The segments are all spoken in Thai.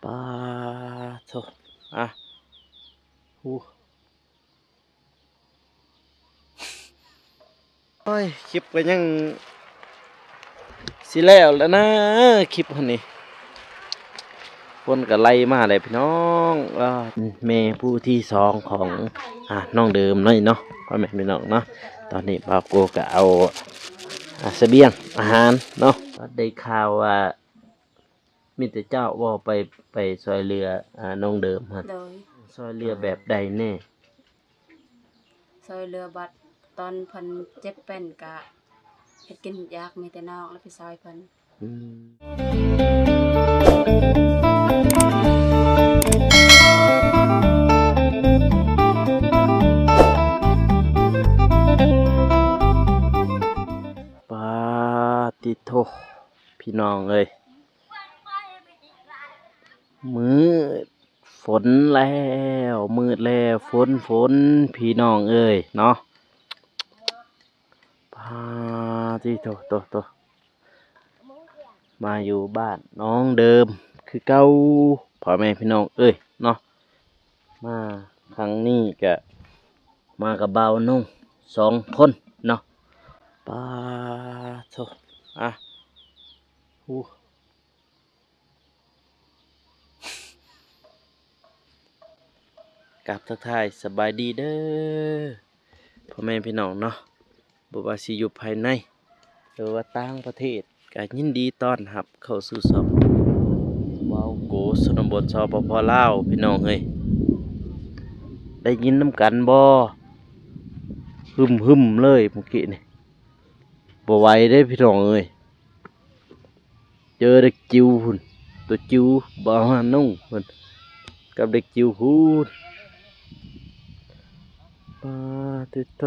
ปลาโถอ่ะหูโอ้ยคลิปก็ยังสิแล้วนะคลิปอันนี้คนก็ไล่มาเลยพี่น้องแม่ผู้ที่สองของน้องเดิมน้อยเนาะพ่อแม่พี่น้องเนาะตอนนี้บ่าวโกก็เอาเสบียงอาหารเนาะได้ข่าวว่ามีแต่เจ้าว่าไปซอยเรือน้องเดิมฮะโดยซอยเรือแบบใดแน่ซอยเรือบัดตอนเพิ่นเจ็บเป็นกะเฮ็ดกินยากมีแต่นอกแล้วไปซอยเพิ่นอืปาติโทพี่น้องเอ้ยมืดฝนแล้วมืดแล้วฝนพี่น้องเอ้ยเนาะปาติโทมาอยู่บ้านน้องเดิมคือเก่าพ่อแม่พี่น้องเอ้ยเนาะมาครั้งนี้ก็มากับเบานุ่ง2 คนเนาะปาโทอ่ะหูกลับทักทายสบายดีเด้อพ่อแม่พี่น้องเนาะบ่ว่าสิอยู่ภายในหรือว่าต่างประเทศก็ยินดีต้อนรับเข้าสู่ช่องเว้าโกชนบทสปปลาวพี่น้องเอ้ยได้ยินน้ำกันบ่หึมเลยเมื่อกี้นี่บ่ไหวเด้พี่น้องเอ้ยเจอเด็กจิ๋วพุ่นตัวจิ๋วบ่มานุ่งพุ่นกับเด็กจิ๋วพุ่นปาติโต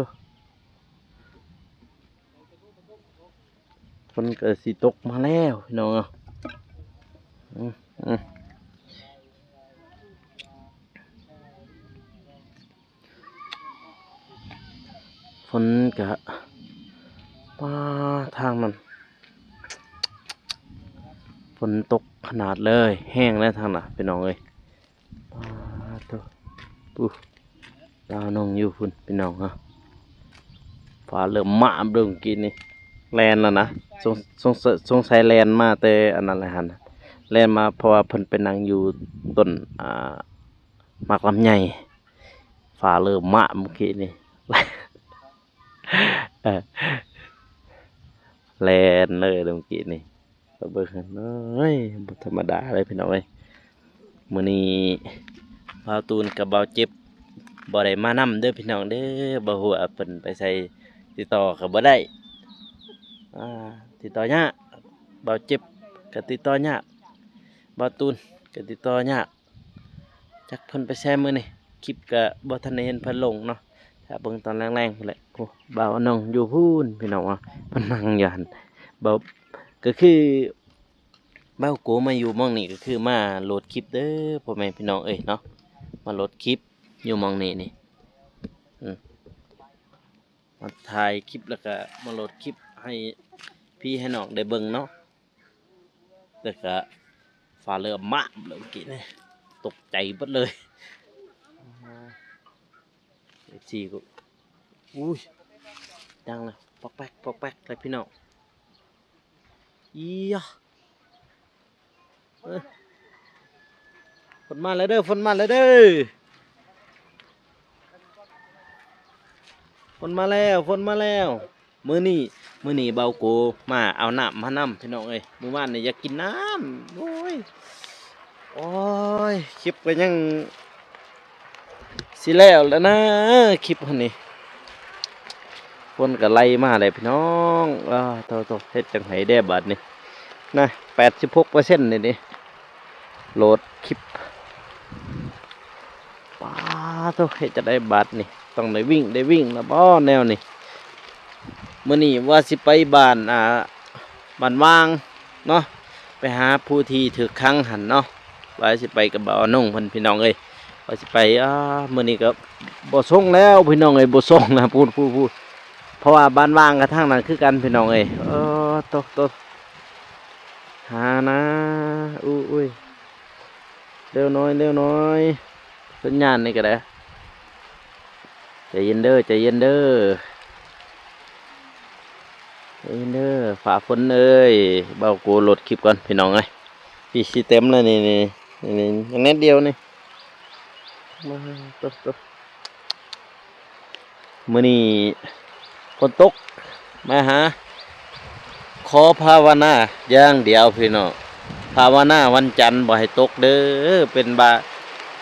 ฝนก็สิตกมาแล้วพี่น้องอ่ะอืมอืมฝนก็มาทางมันฝนตกขนาดเลยแห้งแล้วทางน่ะพี่น้องเอ้ยปาโตปุ๊ดาวน้องอยู่พุ่นพี่น้องฮะฟ้าเริ่มมาเบิ่งกินนี่แลนแล้วนะสงสัยแลนมาแต่อันนั้นแหละหั่นแลนมาเพราะว่าเพิ่นไปนั่งอยู่ต้นหมากลำไยฟ้าเริ่มมาเมื่อกี้นี่ เออแลนเลยเมื่อกี้นี่เบิ่งหั่นเอ้ยบ่ธรรมดาเลยพี่น้องเอ้ยมื้อนี้บ่าวตูนกับบ่าวเจ็บบ่ได้มานำเด้อพี่น้องเด้อบ่ฮู้ว่าเพิ่นไปไสติดต่อก็บ่ได้อ่าติดต่อยากบ่าวเจ็บก็ติดต่อยากบ่าวตูนก็ติดต่อยากจักเพิ่นไปแซ่มื้อนี้คลิปก็บ่ทันได้เห็นเพิ่นลงเนาะถ้าเบิ่งตอนแรงๆพุ่นแหละโอ้บ่าวน้องอยู่พูนพี่น้องอ่ะเพิ่นนั่งอยู่หั่นบ่าวก็คือบ่าวโกมาอยู่หม้องนี้ก็คือมาโหลดคลิปเด้อพ่อแม่พี่น้องเอ้ยเนาะมาโหลดคลิปอยู่หม้องนี้นี่อืมมาถ่ายคลิปแล้วก็มาโหลดคลิปให้พี่ให้น้องได้เบิ่งเนาะแล้วก็ฟ้าเริ่มมาเมื่อกี้นี่ตกใจเบิดเลยจีก็อุ้ยดังเลยปอกแป๊กเลยพี่น้องอียะฝนมาแล้วเด้อฝนมาแล้วเด้อฝนมาแล้วมื้อนี้เบาโกมาเอาน้ำมานำพี่น้องเอ้ยมื้อวานนี่อยากกินน้ำโอ้ยคลิปก็ยังสิแล้วนะคลิปอันนี้ฝนก็ไล่มาเลยพี่น้องโตเฮ็ดจังไห้ได้บัดนี้นะ86%นี่ดิโหลดคลิปป้าโตเฮ็ดจะได้บัดนี่ต้องได้วิ่งแล้วบ่แนวนี่มื้อนี้ว่าสิไปบ้านบ้านว่างเนาะไปหาผู้ที่ถูกขังหั่นเนาะว่าสิไปกับบ่าวน้องเพิ่นพี่น้องเอ้ยว่าสิไปมื้อนี้ก็บ่ส่งแล้วพี่น้องเอ้ยบ่ส่งนะพูดเพราะว่าบ้านว่างกับทางนั้นคือกันพี่น้องเอ้ยโตหานะอุ้ย เร็วน้อยเร็วน้อยสัญญาณนี่ก็ได้ใจเย็นเด้อใจเย็นเด้อใจเย็นเด้อฝ่าฝนเอ้ยเบากูโหลดคลิปก่อนพี่น้องเอ้ยพี่สิเต็มแล้วนี่ยังนิดเดียวนี่มาตุ๊บมื้อนี้ฝนตกมาหาขอภาวนาอย่างเดียวพี่น้องภาวนาวันจันทร์บ่ให้ตกเด้อเป็น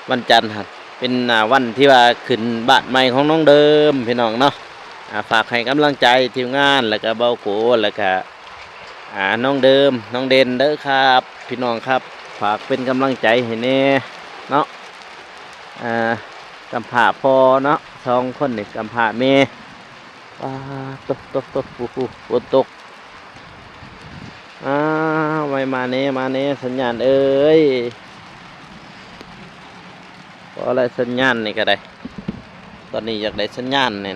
วันจันทร์ครับเป็นวันที่ว่าขึ้นบ้านใหม่ของน้องเดิมพี่น้องเนาะฝากให้กำลังใจทีมงานแล้วก็เบาโกแล้วก็น้องเดิมน้องเด่นเด้อครับพี่น้องครับฝากเป็นกำลังใจให้แน่เนาะกำพร้าพอเนาะ2 คนนี่กำพร้าแม่ว้าตกฝนตกไว้มาเน่สัญญาณเอ้ยขออะไรสัญญาณนี่ก็ได้ตอนนี้อยากได้สัญญาณนี่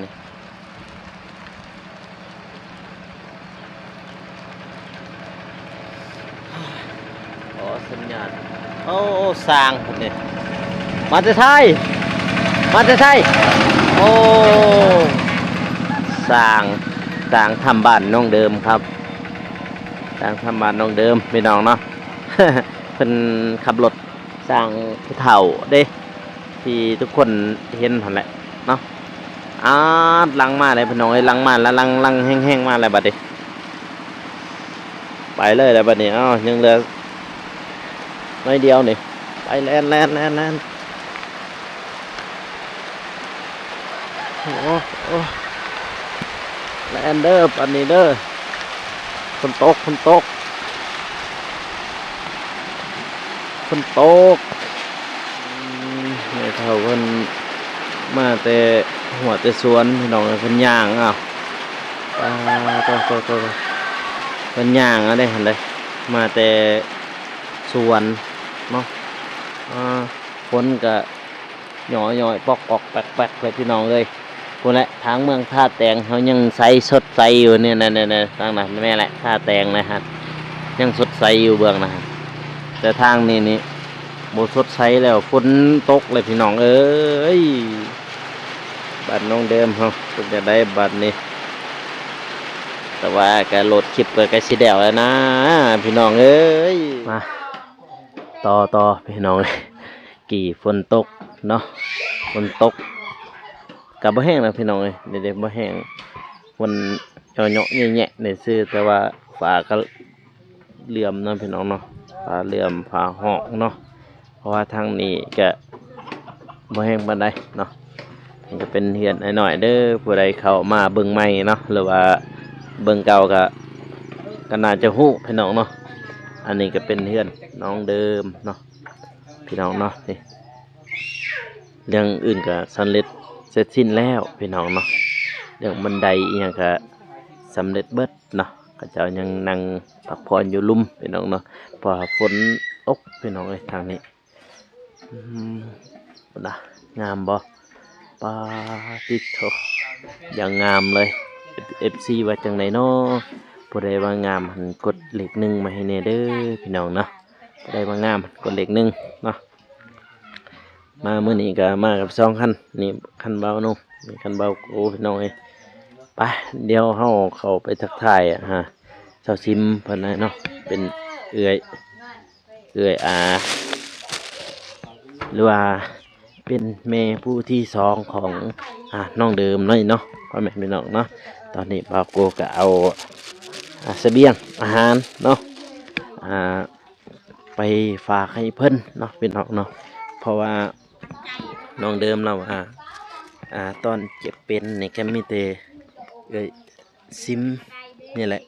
ขอสัญญาณโอ้สร้างคนนี้มาจะไทยโอ้สร้างทำบ้านน้องเดิมครับสร้างทำบ้านน้องเดิมพี่น้องเนาะ เพิ่นขับรถสร้างผู้เฒ่าเด้ที่ทุกคนเห็นหั่นแหละเนาะลังมาเลยพี่น้องเอ้ยลังมาแล้วลังแห้งๆมาแล้วบัดนี้ไปเลยแล้วบัดนี้ยังเหลือน้อยเดียวนี่ไปแล่นโอ้แล่นเด้อปันนี้เด้อฝนตกเนี่ยเท่าเพิ่นมาแต่หัวแต่สวนพี่น้องเพิ่นย่างโตเพิ่นย่างได้หั่นเลยมาแต่สวนเนาะฝนก็หย่อยปอกแป๊กเลยพี่น้องเลยพุ่นแหละทางเมืองท่าแตงเขายังใสสดใสอยู่เนี่ยทางนั้นแม่แหละท่าแตงนะฮะยังสดใสอยู่เบื้องนะฮะแต่ทางนี้โบสดใสแล้วฝนตกเลยพี่น้องเอ้ยบัดน้องเดิมเขาจะได้บัดนี้แต่ว่าการโหลดคลิปก็สิเดวแล้วนะพี่น้องเอ้ยมาต่อพี่น้องกี่ฝนตกเนาะฝนตกกับบ่แห้งนะพี่น้องเด็กบ่แห้งฝนเหยาะแยะในซื่อแต่ว่าฟ้าก็เหลื่อมนะพี่น้องเนาะฟ้าเหลื่อมฟ้าหอกเนาะเพราะว่าทางนี้จะบ่แห้งปานใดเนาะมันจะเป็นเฮือนหน่อยเด้อผู้ใดเข้ามาเบิ่งใหม่เนาะหรือว่าเบิ่งเก่าก็น่าจะฮู้พี่น้องเนาะอันนี้ก็เป็นเฮือนน้องเดิมเนาะพี่น้องเนาะนี่เรื่องอื่นก็สำเร็จเสร็จสิ้นแล้วพี่น้องเนาะเรื่องบันไดอีหยังก็สำเร็จเบิดเนาะก็เจ้ายังนั่งพักผ่อนอยู่ลุ่มพี่น้องเนาะพอฝนตกพี่น้องเอ้ยทางนี้นะงามบ่ปาติโถอย่างงามเลย FC ว่าจังไดเนาะผู้ใดว่างามหันกดเลข1มาให้แน่เด้อพี่น้องเนาะผู้ใดว่างามกดเลข1เนาะมามื้อนี้ก็มากับ2 คันนี่คันเบานุ่มนี่คันเบาโอ้พี่น้องเอ้ยไปเดี๋ยวเฮาเข้าไปทักทายเจ้าซิมเพิ่นเนาะเป็นเอื้อยหรือว่าเป็นแม่ผู้ที่2ของน้องเดิมน้อยเนาะพ่อแม่พี่น้องเนาะตอนนี้บ่าวโกก็เอาเสบียงอาหารเนาะไปฝากให้เพิ่นเนาะพี่น้องเนาะเพราะว่าน้องเดิมเราตอนเจ็บเป็นนี่ก็มีแต่ซิมนี่แหละ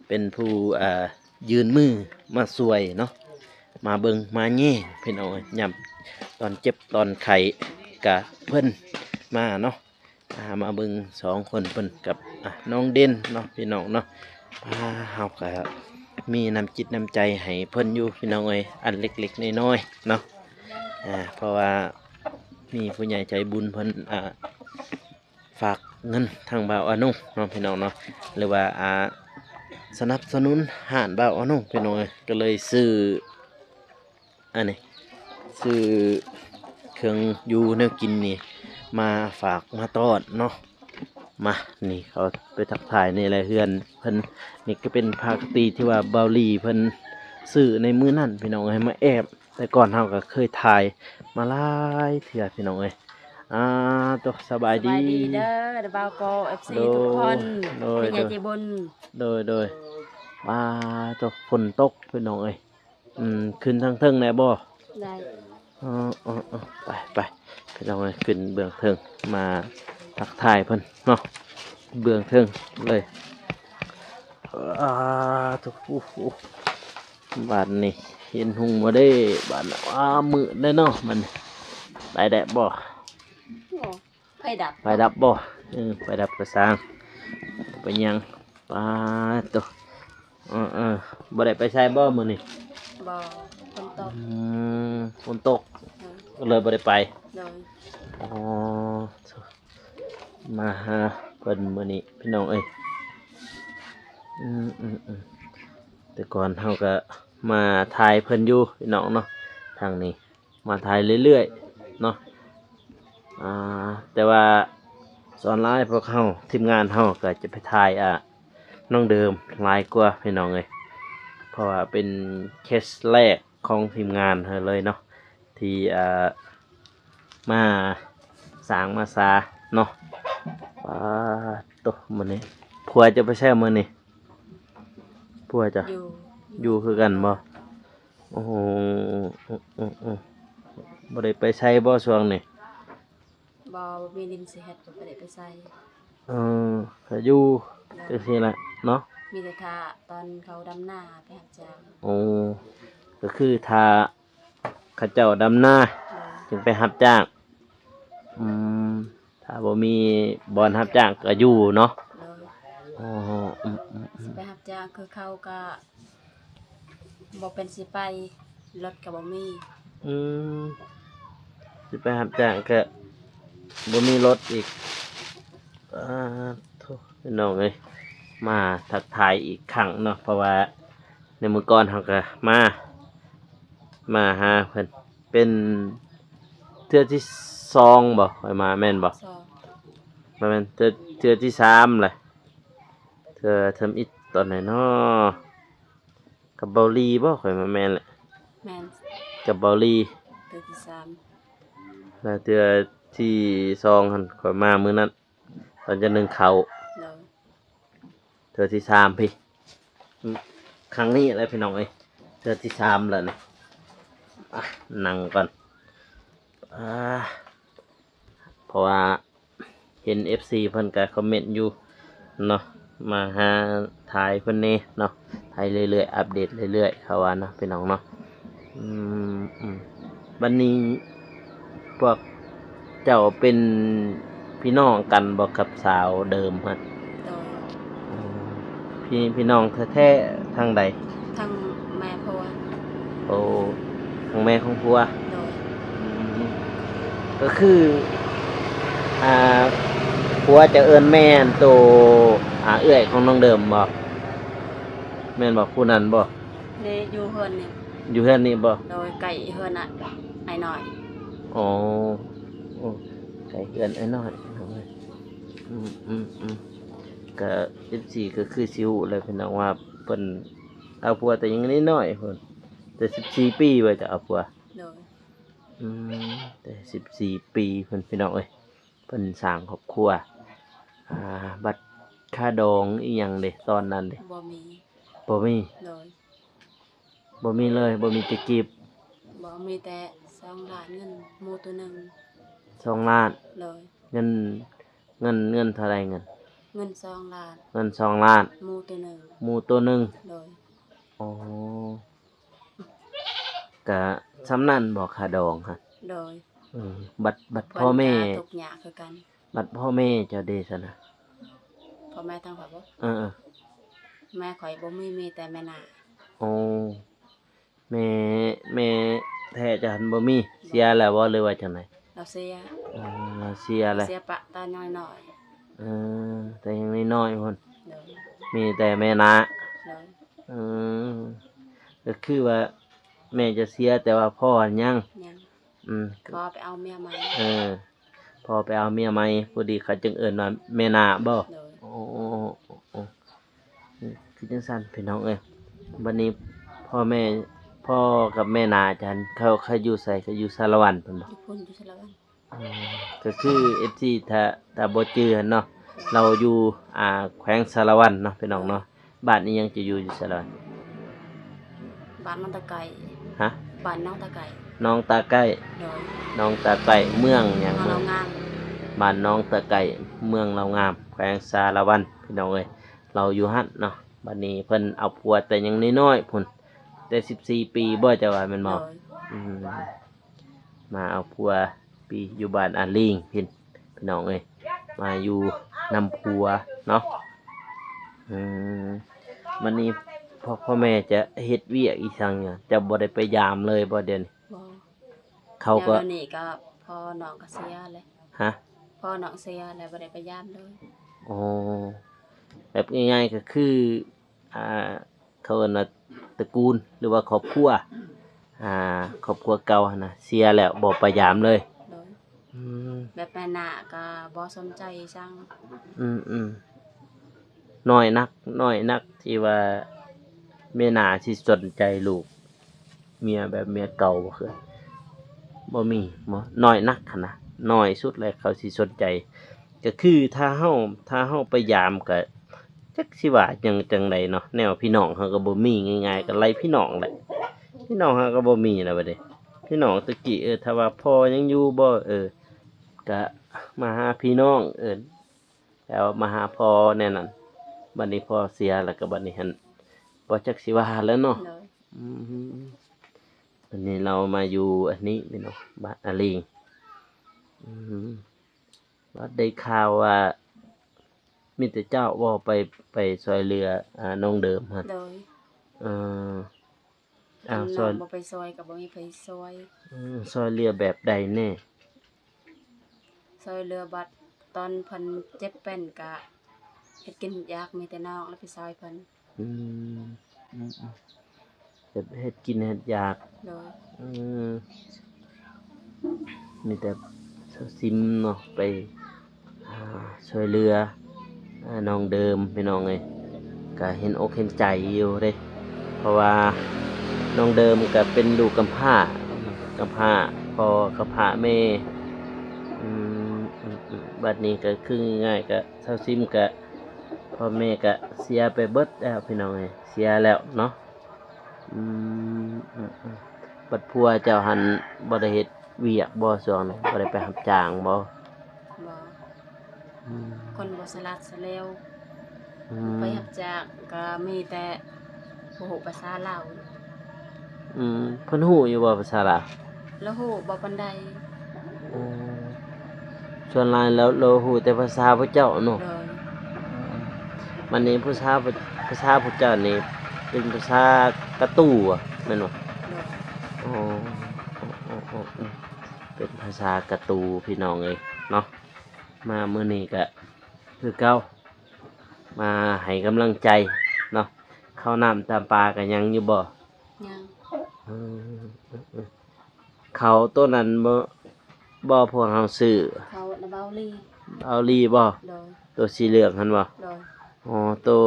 เป็นผู้ยืนมือมาช่วยเนาะมาเบิ่งมาแย่งพี่น้องย่ำตอนเจ็บตอนไข้กะเพิ่นมาเนาะมาเบิ่ง2 คนเพิ่นกับน้องเด่นเนาะพี่น้องเนาะเฮาก็มีน้ำจิตน้ำใจให้เพิ่นอยู่พี่น้องเอ้ยอันเล็กๆน้อยๆเนาะเพราะว่ามีผู้ใหญ่ใจบุญเพิ่นฝากเงินทางบ่าวอนุ่งเนาะพี่น้องเนาะหรือว่าสนับสนุนห้านบ่าวอนุ่งพี่น้องก็เลยซื้ออันนี้ ซื้อเครื่องอยู่แนวกินนี่มาฝากมาต้อนเนาะมานี่เขาไปทักทายในอะไรเฮือนเพิ่นนี่ก็เป็นภาคตีที่ว่าเบาหลีเพิ่นซื้อในมื้อนั้นพี่น้องให้มาแอบแต่ก่อนเฮาก็เคยถ่ายมาหลายเทื่อพี่น้องเอ้ยตัวสบาย ส ดี บายดีเด้อเดบาวโก FC โดย ทุกคน โดย เป็นใหญ่ใจบุญ โดยตัวฝนตกพี่น้องเอ้ยขึ้นทางเทิงแน่บ่ ได้ ไปพี่น้องเอ้ยขึ้นเบื้องเทิงมาทักทายเพิ่นเนาะเบื้องเทิงเลยตัวบาดนี่เห็นหุงบ่ได้บาดมืดได้เนาะมันไปแดดบ่ โอ้ไฟดับ ไปดับบ่ไปดับกระสร้างไปยังปาตัวบ่ได้ไปใช้บ่มื้อนี้ บ่ฝนตก ฝนตกก็เลยบ่ได้ไป โดย อ๋อมาหาเพิ่นมื้อนี้พี่น้องเอ้ยแต่ก่อนเฮาก็มาถ่ายเพิ่นอยู่พี่น้องเนาะทางนี้มาถ่ายเรื่อยๆเนาะแต่ว่าสอนไลน์พวกเฮาทีมงานเฮาก็จะไปถ่ายน้องเดิมหลายกว่าพี่น้องเอ้ยเพราะว่าเป็นเคสแรกของทีมงานเฮาเลยเนาะที่มาสร้างมาซาเนาะตัวมื้อนี้ผัวจะไปใช้มื้อนี้ผัวจะ อยู่คือกันบ่โอ้โหบ่ได้ไปใช้บ่ช่วงนี้ บ่มีดินสิเฮ็ดบ่ได้ไปใส่ ก็อยู่จังซี่แหละเนาะ มีแต่ท่าตอนเขาดำนาไปรับจ้าง โอ้ก็คือถ้าเขาเจ้าดำนา โดย จึงไปรับจ้างถ้าบ่มีบ่อนรับจ้างก็อยู่เนาะ โดย อ๋อ สิไปรับจ้างคือเขาก็บ่เป็นสิไปรถก็บ่มี สิไปรับจ้างก็บ่มีรถอีกโธ่พี่น้องเอ้ยมาทักทายอีกครั้งเนาะเพราะว่าในมื้อก่อนเฮาก็มาหาเพิ่นเป็นเทื่อที่2บ่ค่อยมาแม่นบ่ สอง บ่แม่นเทื่อที่3แหละเทื่อเทอมอิดตอนไหนน้อกับเบาหลีบ่ค่อยมาแม่นแหละ แม่น กับเบาหลี ตัวที่สาม แล้วเทื่อที่2หั่นค่อยมามื้อนั้นตอนจะนึ่งข้าว โดย เทื่อที่3พี่ครั้งนี้แหละพี่น้องเอ้ยเทื่อที่3แล้วนี่นั่งก่อนเพราะว่าเห็น FC เพิ่นก็คอมเมนต์อยู่เนาะมาหาถ่ายเพิ่นนี่เนาะถ่ายเรื่อยๆอัปเดตเรื่อยๆเขาว่าเนาะพี่น้องเนาะบัดนี้พวกเจ้าเป็นพี่น้องกันบ่กับสาวเดิมฮะ โดย พี่น้องแท้ๆทางใด ทั้งแม่ผัว โอ้ทางแม่ของผัว โดย ก็คือผัวจะเอิ้นแม่นโตเอื้อยของน้องเดิมบ่แม่นบ่ผู้นั้นบ่ เดอยู่เฮือนนี่ อยู่เฮือนนี่บ่ โดยไก่เฮือนไอ้น้อย อ๋อโอ้ไกลเฮือนไอ้น้อยเอาไว้ก็14ก็คือสิฮู้เลยพี่น้องว่าเพิ่นเอาผัวแต่ยังน้อยๆเพิ่นแต่14 ปีว่าจะเอาผัว โดย แต่14 ปีเพิ่นพี่น้องเอ้ยเพิ่นสร้างครอบครัวบัตรค่าดองอีหยังเด้ตอนนั้นเด้ บ่มี บ่มี โดย บ่มีเลยบ่มีจะกีบ บ่มีแต่2ล้านเงินหมู่ตัวหนึง 2 ล้าน โดย เงินเท่าไรเงิน เงิน2ล้าน เงิน2 ล้าน หมู่ตัวหนึง หมู่ตัวหนึง โดย อ๋อก็สำนั้นบ่ค่าดองฮะ โดย บัตรพ่อแม่ เพิ่นก็ตกยากคือกัน บัตรพ่อแม่เจ้าเด้ซะนะ พ่อแม่ทั้งพ่อบ่ เออ แม่ข่อยบ่มีแต่แม่นา โอ้แม่แท้จะหันบ่มีเสียแล้วบ่หรือว่าจังได เราเสีย เราเสียแล้ว เสียปะตาน้อย แต่ยังน้อยๆพุ่น ๆโดย มีแต่แม่นา โดย ก็คือว่าแม่จะเสียแต่ว่าพ่อยัง ยัง พอไปเอาเมียใหม่ พอไปเอาเมียใหม่พอดีเขาจึงเอิ้นว่าแม่นาบ่ โดย โอ้คือจังซั่นพี่น้องเอ้ยบัดนี้พ่อกับแม่นาจันเขาอยู่ไสเขาอยู่สารวัตรเพิ่นบ่ อยู่พุ่นอยู่ชลวัน ก็คือ FC ถ้าบ่จื้อหั่นเนาะเราอยู่แขวงสารวัตรเนาะพี่น้องเนาะบ้านนี้ยังจะอยู่สารวัตร บ้านน้องตะไก่ ฮะ บ้านน้องตะไก่ น้องตาใกล้ โดย น้องตาใกล้เมืองหยัง เอา เมือ เรา ง งาม บ้านน้องตาใกล้เมืองเรางามแขวงสารวัตรพี่น้องเอ้ยเราอยู่หั่นเนาะบัดนี้เพิ่นเอาผัวแต่ยังน้อยๆพุ่นแต่14 ปีบ่จะว่าแม่น โด บ่ ย มาเอาผัวปีอยู่บ้านอาลิงพี่น้องเอ้ยมาอยู่นำผัวเนาะวันนี้พ่อแม่จะเฮ็ดเวียกอีสังเนี่ยจะบ่ได้ไปยามเลยบ่เดี๋ยวนี้ บ่ เขาก็ แนวนี้ก็พอน้องก็เสียเลย ฮะ พอน้องเสียแล้วบ่ได้ไปยามเลย อ๋อแบบง่ายๆก็คือเขาเอิ้นว่าตระกูลหรือว่าครอบครัวครอบครัวเก่าหั่นน่ะเสียแล้วบ่ไปยามเลย โดย อืม แบบแม่น่ะก็บ่สนใจจัง น้อยนักที่ว่าแม่นาสิสนใจลูกเมียแบบเมียเก่าบ่คือบ่มีน้อยนักหั่นนะน้อยสุดเลยเขาสิสนใจ ก็คือถ้าเฮาไปยามก็จักสิว่าจังไดเนาะแนวพี่น้องเฮาก็บ่มีง่ายๆก็ไล่พี่น้องแหละพี่น้องเฮาก็บ่มีแล้วบัดนี้พี่น้องตะกี้ถ้าว่าพ่อยังอยู่บ่ก็มาหาพี่น้องแล้วมาหาพ่อแน่นั่นบัดนี้พ่อเสียแล้วก็บัดนี้หั่นบ่จักสิว่าแล้วเนาะ โดย อันนี้เรามาอยู่อันนี้พี่น้องบ้านอาลิงว่าได้ข่าวว่ามีแต่เจ้าว่าไปซอยเรือน้องเดิมฮะ โดย อ้าว น้ ซ อ อง ย บ่ไปซอยก็บ่มีไผซอย ซอยเรือแบบใดแน่ ซอยเรือบัดตอนเพิ่นเจ็บเป็นก็เฮ็ดกินยากมีแต่น้องแล้วไปซอยเพิ่น แบบเฮ็ดกินเฮ็ดอยาก โดย มีแต่ซิมเนาะไปซอยเรือน้องเดิมพี่น้องเอ้ยก็เห็นอกเห็นใจอยู่เด้ เพราะว่าน้องเดิมก็เป็นลูกกำพร้าพ่อกำพร้าแม่บัดนี้ก็คือง่ายๆก็เท่าซิมก็พ่อแม่ก็เสียไปเบิดแล้วพี่น้องเอ้ยเสียแล้วเนาะบัดผัวเจ้าหันบ่ได้เฮ็ดเวียกบ่ช่วงนั้นบ่ได้ไปรับจ้างบ่ บ่คนบ่สลัดสะเลวไปรับจ้างก็มีแต่บ่ฮู้ภาษาลาว เพิ่นฮู้อยู่บ่ภาษาลาว แล้วฮู้บ่ปานใด ส่วนหลายแล้วเราฮู้แต่ภาษาพระเจ้าเนาะ โดย มันนี้ภาษาพระเจ้านี่เป็นภาษากะตู้อะแม่นบ่ โดย อ๋อเป็นภาษากะตูพี่น้องเอ้ยเนาะมามื้อนี้ก็คือเก่ามาให้กำลังใจเนาะข้าวน้ำตามปลาก็ยังอยู่บ่ ยัง เขาตัวนั้นบ่พวกเฮาซื้อ เขานะเบาลี เอาลีบ่ โดย ตัวสีเหลืองหั่นบ่ โดย อ๋อตัว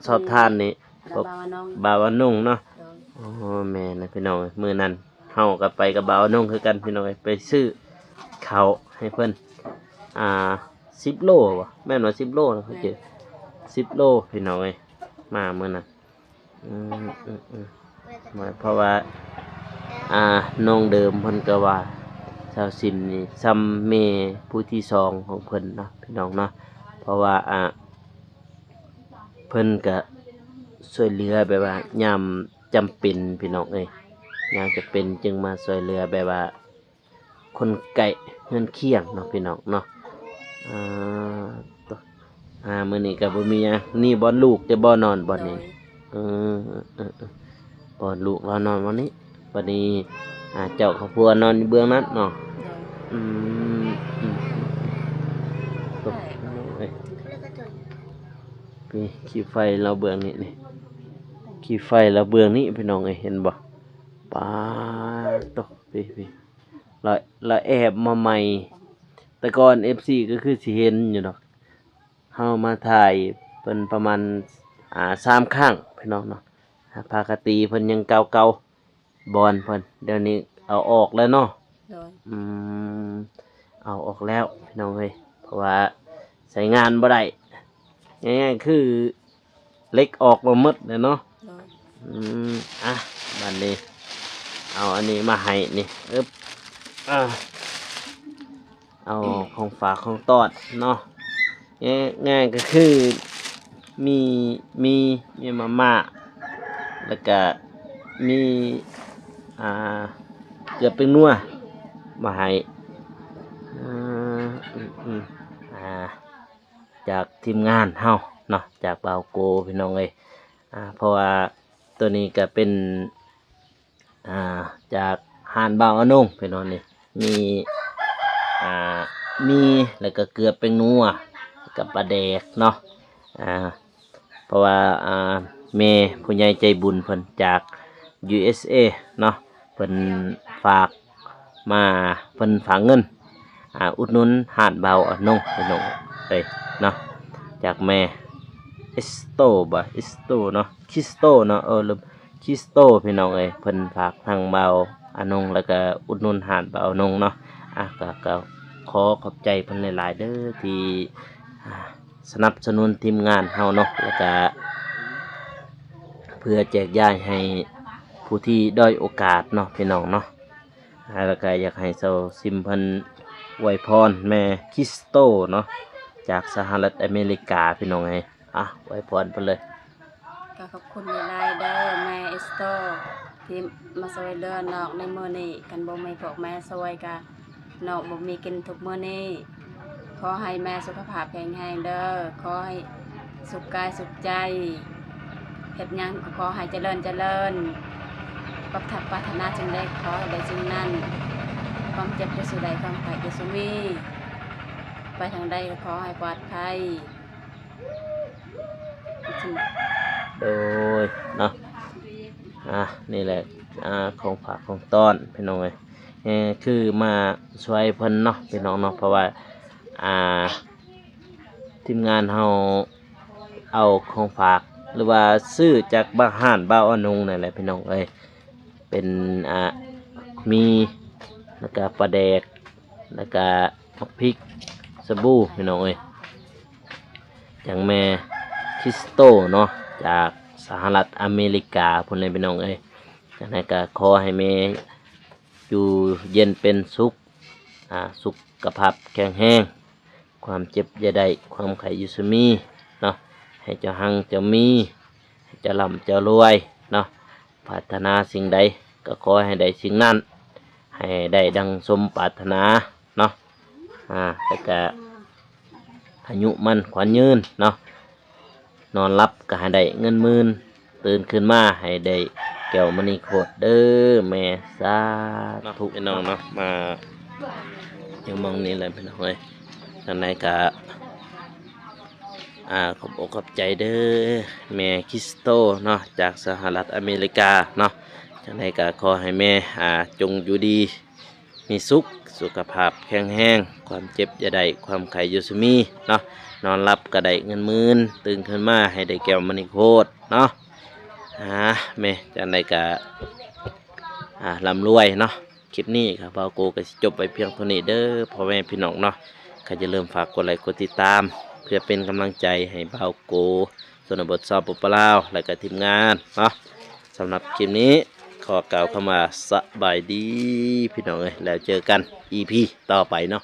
สอบทานนี่ แล้วบาวาน้อง บ่าวว่านุ่งเนาะ โดย อ๋อแม่นะพี่น้องเอ้ยมื้อนั้นเฮาก็ไปกับบ่าวว่านุ่งคือกันพี่น้องเอ้ยไปซื้อข้าวให้เพิ่น10 โลบ่แม่นว่า10 โลนะเขาเจอ10 โลพี่น้องเอ้ยมามื้อนั้นมาเพราะว่าน้องเดิมเพิ่นก็ว่าชาวซิมนี่ซ้ำแม่ผู้ที่สองของเพิ่นเนาะพี่น้องเนาะเพราะว่าเพิ่นก็ช่วยเหลือแบบว่ายามจำเป็นพี่น้องเอ้ยยามจะเป็นจึงมาช่วยเหลือแบบว่าคนไก่เงินเคียงเนาะพี่น้องเนาะมื้อนี้ก็บ่มีหยังนี่บ่ลูกจะบ่นอนบ่นี่ บ่ลูกเรานอนวันนี้บัดนี้เจ้าครอบครัวนอนอยู่เบื้องนั้นเนาะ โดย ตกพี่ขี้ไฟเราเบื้องนี้นี่ขี้ไฟเราเบื้องนี้พี่น้องเอ้ยเห็นบ่ป๊าตกพี่ เราเราแอบมาใหม่แต่ก่อน FC ก็คือสิเห็นอยู่ดอกเฮามาถ่ายเพิ่นประมาณ3ครั้งพี่น้องเนาะปกติเพิ่นยังเก่าๆบอลเพิ่นเดี๋ยวนี้เอาออกแล้วเนาะ โดย อืมเอาออกแล้วพี่น้องเอ้ยเพราะว่าใช้งานบ่ได้ง่ายๆคือเล็กออกมาหมดเลยเนาะ โดย อืมบัดนี้เอาอันนี้มาให้นี่อ่ะเอาของฝากของตอดเนาะง่ายๆก็คือมีมีมาม่าแล้วก็มีอ่าเกลือเป็นนัวมาให้อ่าอืมอืมอ่าจากทีมงานเฮาเนาะจากบาวโกพี่น้องเอ้ยเพราะว่าตัวนี้ก็เป็นจากหานบาวอนงพี่น้องนี่มีอ่ามีแล้วก็เกลือเป็นนัวกับปลาแดกเนาะเพราะว่าแม่ผู้ใหญ่ใจบุญเพิ่นจาก USA เนาะเพิ่นฝากมาเพิ่นฝากเงินอุดหนุนหาดบาวอนงพี่น้องเอ้ยเนาะจากแม่เอสโตเนาะคิสโตเนาะลืมคิสโตพี่น้องเอ้ยเพิ่นฝากทางบาวอนงแล้วก็อุดหนุนหาดบาวอนงเนาะก็ขอขอบใจเพิ่นหลายๆเด้อที่สนับสนุนทีมงานเฮาเนาะแล้วก็เพื่อแจกจ่ายให้ผู้ที่ด้อยโอกาสเนาะพี่น้องเนาะแล้วก็อยากให้เซาซิมเพิ่นอวยพรแม่คริสโตเนาะจากสหรัฐอเมริกาพี่น้องไงอวยพรเพิ่นเลย ก็ขอบคุณหลายๆเด้อแม่เอสโตที่มาช่วยเหลือน้องในมื้อนี้กันบ่มีพวกแม่ช่วยก็น้องบ่มีกินทุกมื้อนี้ขอให้แม่สุขภาพแข็งแรงเด้อขอให้สุขกายสุขใจเฮ็ดหยังก็ขอให้เจริญปรารถนาจึงได้ขอให้ได้สิ่งนั้นความเจ็บจะสุใดความไข้จะสุมีไปทางใดก็ขอให้ปลอดภัย โดยเนาะนี่แหละของฝากของต้อนพี่น้องเลยคือมาช่วยเพิ่นเนาะพี่น้องเนาะเพราะว่าทีมงานเฮาเอาของฝากหรือว่าซื้อจากบ้านห้านบ้าวอนงนั่นแหละพี่น้องเอ้ยเป็นมีแล้วก็ปลาแดกแล้วก็มักพริกสบู่พี่น้องเอ้ยอย่างแม่คริสโตเนาะจากสหรัฐอเมริกาพุ่นเลยพี่น้องเอ้ยจากนั้นก็ขอให้แม่อยู่เย็นเป็นสุขสุขภาพแข็งแรงความเจ็บอย่าได้ความไข้อยุสมีเนาะให้เจ้าหังเจ้ามีให้เจ้าร่ำเจ้ารวยเนาะปรารถนาสิ่งใดก็ขอให้ได้สิ่งนั้นให้ได้ดังสมปรารถนาเนาะแล้วก็อายุมันขวัญยืนเนาะนอนรับก็ให้ได้เงินหมื่นตื่นขึ้นมาให้ได้แก้วมณีโคตรเด้อแม่สาธุพี่น้องเนาะมาอย่างมองนี้เลยพี่น้องเอ้ยทางไหนก็ขอบอกขอบใจเด้อแม่คริสโตเนาะจากสหรัฐอเมริกาเนาะทางไหนก็ขอให้แม่จงอยู่ดีมีสุขภาพแข็งแรงความเจ็บอย่าได้ความไข้อยุสมีเนาะนอนรับก็ได้เงินหมื่นตื่นขึ้นมาให้ได้แก้วมณีโคตรเนาะแม่จังไดก็ร่ำรวยเนาะคลิปนี้ครับบ่าวโกก็สิจบไปเพียงเท่านี้เด้อพ่อแม่พี่น้องเนาะใครจะเริ่าลืมฝากกดไลค์กดติดตามเพื่อเป็นกำลังใจให้บ่าวโกชนบทสอบปุปลาวและก็ทีมงานเนาะสำหรับคลิปนี้ขอกล่าวเข้ามาสบายดีพี่น้องเอ้ยแล้วเจอกัน EP ต่อไปเนาะ